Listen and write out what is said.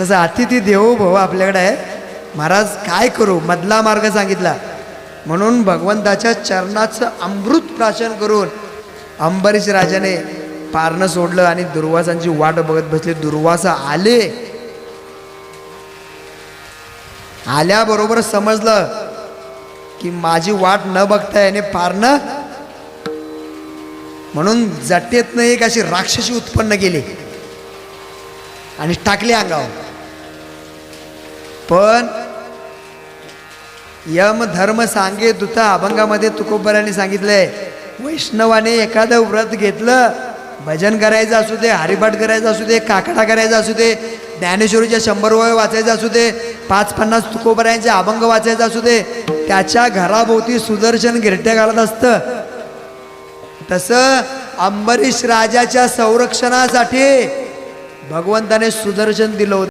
तसं अतिथी देवो भव आपल्याकडे आहे. महाराज काय करू, मधला मार्ग सांगितला. म्हणून भगवंताच्या चरणाचं अमृत प्राशन करून अंबरीश राजाने पारणं सोडलं आणि दुर्वासांची वाट बघत बसले. दुर्वासा आले. आल्याबरोबर समजलं की माझी वाट न बघता याने पारणं, म्हणून जटेतनं एक अशी राक्षसी उत्पन्न केली आणि टाकली अंगावर. पण यम धर्म सांगे दुता अभंगामध्ये तुकोबरांनी सांगितलंय, वैष्णवाने एखादं व्रत घेतलं, भजन करायचं असू दे, हरिपाठ करायचं असू दे, काकडा करायचा असू दे, ज्ञानेश्वरीच्या 100 ओव्या वाचायचं असू दे, 5-50 तुकोबरायांचे अभंग वाचायचं असू दे, त्याच्या घराभोवती सुदर्शन गिरट्या घालत असतं. तसं अंबरीश राजाच्या संरक्षणासाठी भगवंताने सुदर्शन दिलं होतं.